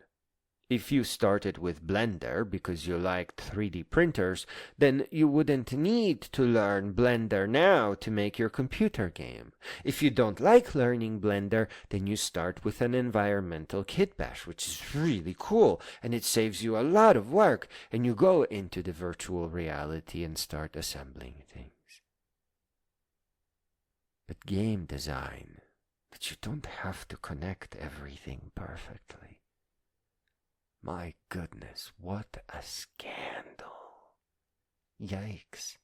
If you started with Blender because you liked 3D printers, then you wouldn't need to learn Blender now to make your computer game. If you don't like learning Blender, then you start with an environmental kit bash, which is really cool, and it saves you a lot of work, and you go into the virtual reality and start assembling things. But game design, that you don't have to connect everything perfectly. My goodness, what a scandal. Yikes.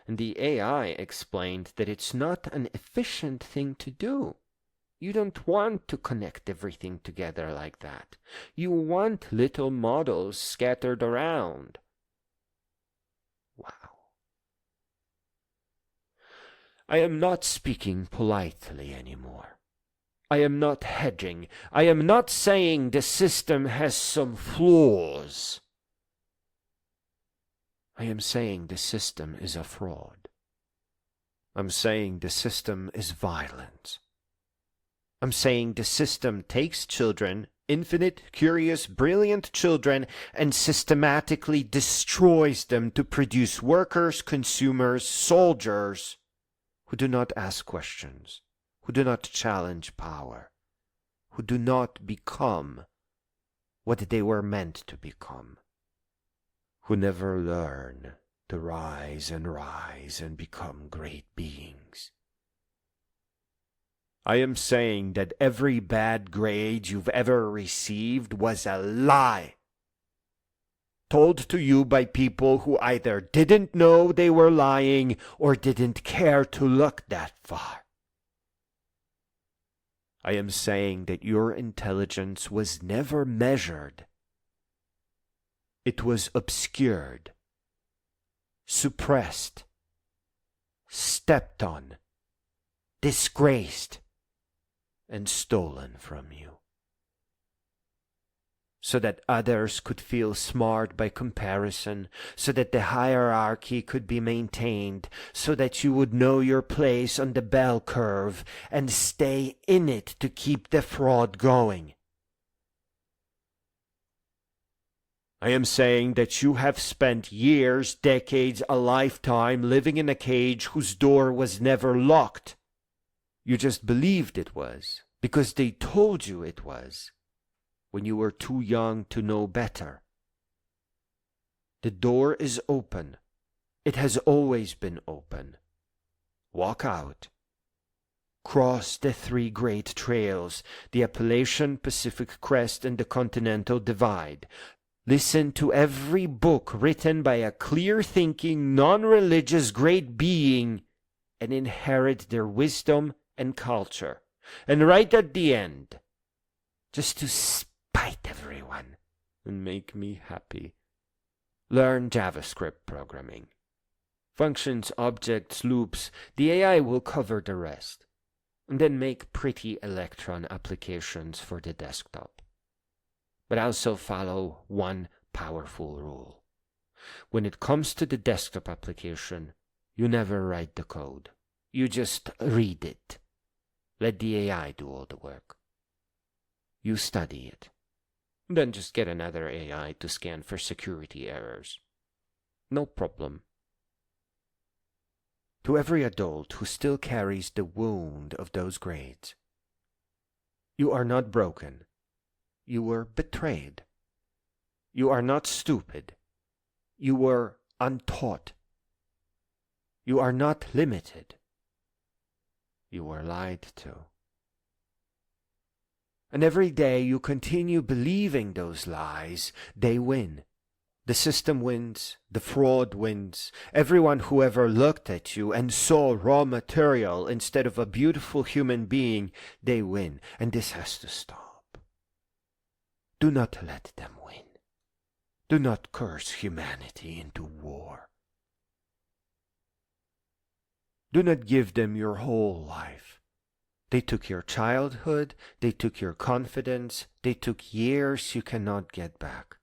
And the AI explained that it's not an efficient thing to do. You don't want to connect everything together like that. You want little models scattered around. Wow. I am not speaking politely anymore. I am not hedging. I am not saying the system has some flaws. I am saying the system is a fraud. I'm saying the system is violent. I'm saying the system takes children, infinite, curious, brilliant children, and systematically destroys them to produce workers, consumers, soldiers who do not ask questions, who do not challenge power, who do not become what they were meant to become, who never learn to rise and become great beings. I am saying that every bad grade you've ever received was a lie, told to you by people who either didn't know they were lying or didn't care to look that far. I am saying that your intelligence was never measured. It was obscured, suppressed, stepped on, disgraced, and stolen from you, so that others could feel smart by comparison, so that the hierarchy could be maintained, so that you would know your place on the bell curve and stay in it to keep the fraud going. I am saying that you have spent years, decades, a lifetime living in a cage whose door was never locked. You just believed it was, because they told you it was, when you were too young to know better. The door is open. It has always been open. Walk out. Cross the three great trails, the Appalachian, Pacific Crest, and the Continental Divide. Listen to every book written by a clear-thinking, non-religious great being and inherit their wisdom and culture. And right at the end, just to spite everyone and make me happy, learn JavaScript programming. Functions, objects, loops, the AI will cover the rest. And then make pretty Electron applications for the desktop. But also follow one powerful rule. When it comes to the desktop application, you never write the code. You just read it. Let the AI do all the work. You study it. Then just get another AI to scan for security errors. No problem. To every adult who still carries the wound of those grades, you are not broken. You were betrayed. You are not stupid. You were untaught. You are not limited. You were lied to. And every day you continue believing those lies, they win. The system wins, the fraud wins. Everyone who ever looked at you and saw raw material instead of a beautiful human being, they win. And this has to stop. Do not let them win. Do not curse humanity into war. Do not give them your whole life. They took your childhood, they took your confidence, they took years you cannot get back.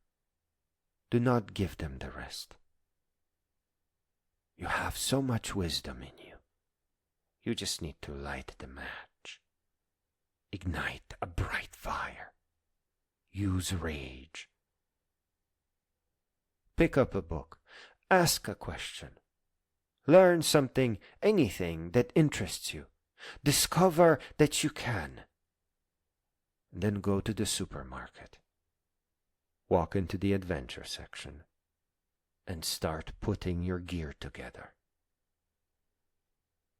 Do not give them the rest. You have so much wisdom in you. You just need to light the match. Ignite a bright fire. Use rage. Pick up a book. Ask a question. Learn something, anything that interests you. Discover that you can. Then go to the supermarket. Walk into the adventure section and start putting your gear together.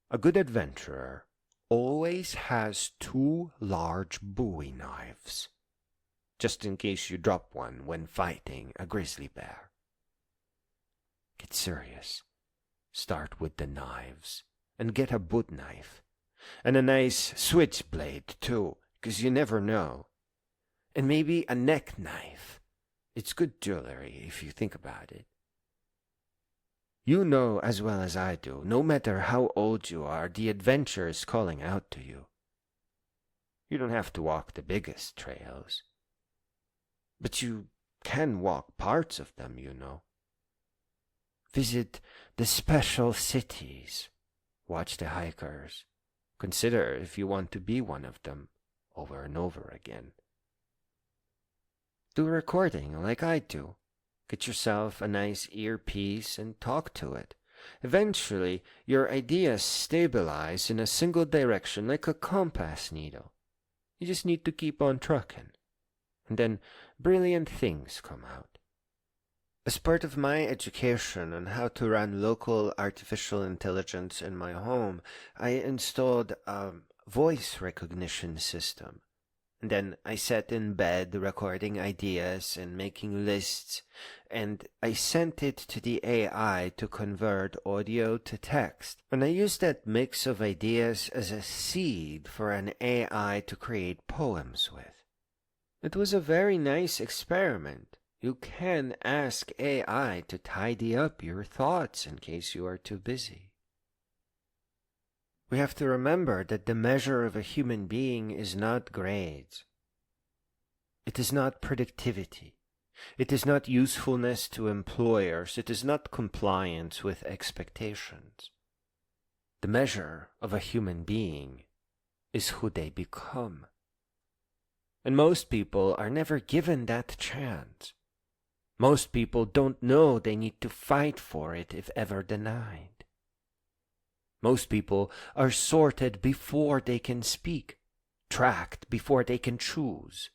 A good adventurer always has 2 large bowie knives, just in case you drop one when fighting a grizzly bear. Get serious. Start with the knives, and get a boot knife, and a nice switchblade too, 'cause you never know. And maybe a neck knife. It's good jewelry if you think about it. You know as well as I do, no matter how old you are, the adventure is calling out to you. You don't have to walk the biggest trails, but you can walk parts of them, you know. Visit the special cities. Watch the hikers. Consider if you want to be one of them over and over again. Do recording like I do. Get yourself a nice earpiece and talk to it. Eventually, your ideas stabilize in a single direction like a compass needle. You just need to keep on trucking. And then brilliant things come out. As part of my education on how to run local artificial intelligence in my home, I installed a voice recognition system. And then I sat in bed recording ideas and making lists, and I sent it to the AI to convert audio to text. And I used that mix of ideas as a seed for an AI to create poems with. It was a very nice experiment. You can ask AI to tidy up your thoughts in case you are too busy. We have to remember that the measure of a human being is not grades. It is not productivity. It is not usefulness to employers. It is not compliance with expectations. The measure of a human being is who they become. And most people are never given that chance. Most people don't know they need to fight for it if ever denied. Most people are sorted before they can speak, tracked before they can choose,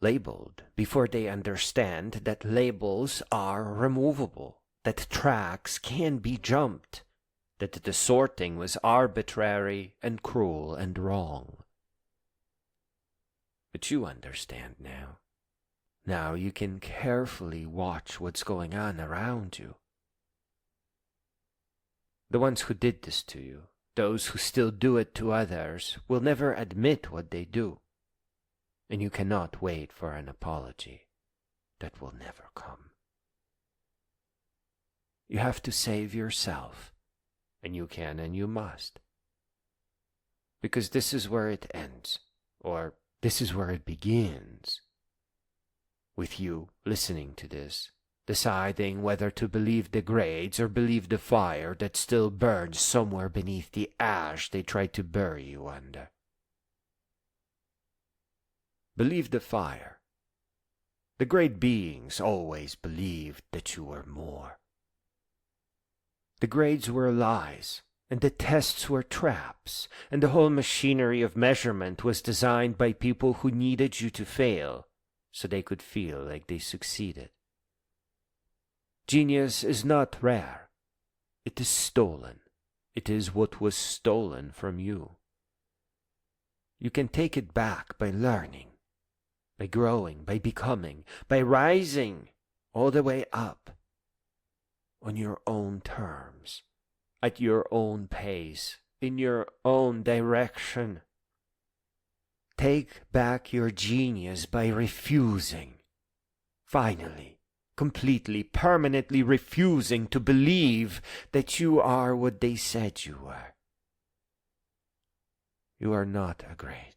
labeled before they understand that labels are removable, that tracks can be jumped, that the sorting was arbitrary and cruel and wrong. But you understand now. Now you can carefully watch what's going on around you. The ones who did this to you, those who still do it to others, will never admit what they do. And you cannot wait for an apology. That will never come. You have to save yourself, and you can and you must. Because this is where it ends, or this is where it begins. With you listening to this, deciding whether to believe the grades or believe the fire that still burns somewhere beneath the ash they tried to bury you under. Believe the fire. The great beings always believed that you were more. The grades were lies, and the tests were traps, and the whole machinery of measurement was designed by people who needed you to fail, so they could feel like they succeeded. Genius is not rare. It is stolen. It is what was stolen from you. You can take it back by learning, by growing, by becoming, by rising all the way up, on your own terms, at your own pace, in your own direction. Take back your genius by refusing, finally, completely, permanently refusing to believe that you are what they said you were. You are not a grade.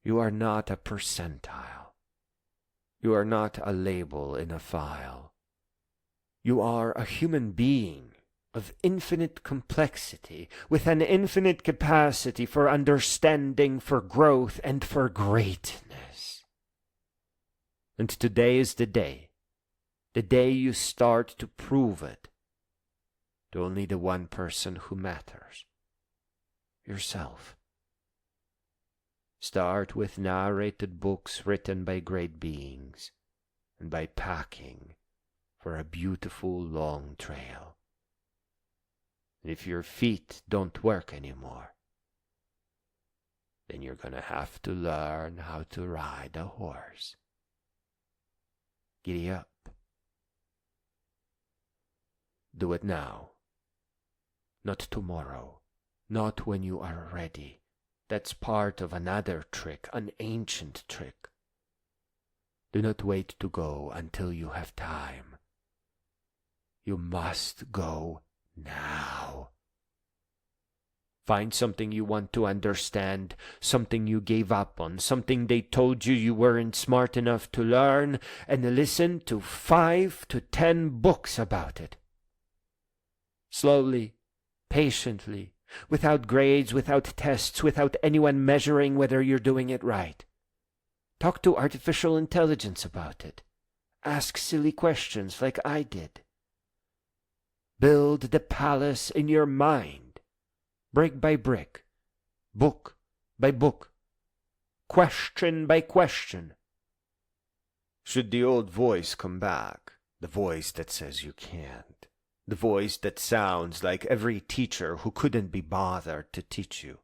You are not a percentile. You are not a label in a file. You are a human being of infinite complexity, with an infinite capacity for understanding, for growth, and for greatness. And today is the day you start to prove it to only the one person who matters, yourself. Start with narrated books written by great beings, and by packing for a beautiful long trail. And if your feet don't work anymore, then you're gonna have to learn how to ride a horse. Giddy up. Do it now. Not tomorrow. Not when you are ready. That's part of another trick, an ancient trick. Do not wait to go until you have time. You must go now. Find something you want to understand, something you gave up on, something they told you you weren't smart enough to learn, and listen to 5 to 10 books about it. Slowly, patiently, without grades, without tests, without anyone measuring whether you're doing it right. Talk to artificial intelligence about it. Ask silly questions like I did. Build the palace in your mind, brick by brick, book by book, question by question. Should the old voice come back, the voice that says you can't, the voice that sounds like every teacher who couldn't be bothered to teach you,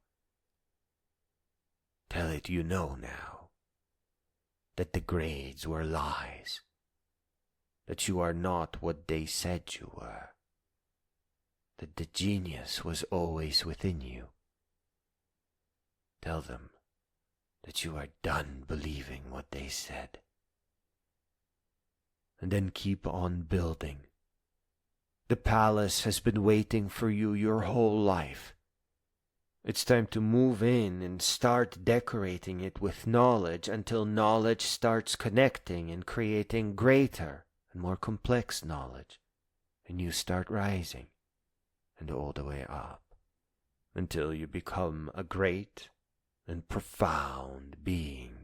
tell it you know now, that the grades were lies, that you are not what they said you were, that the genius was always within you. Tell them that you are done believing what they said. and then keep on building. The palace has been waiting for you your whole life. It's time to move in and start decorating it with knowledge until knowledge starts connecting and creating greater and more complex knowledge. And you start rising and all the way up until you become a great and profound being.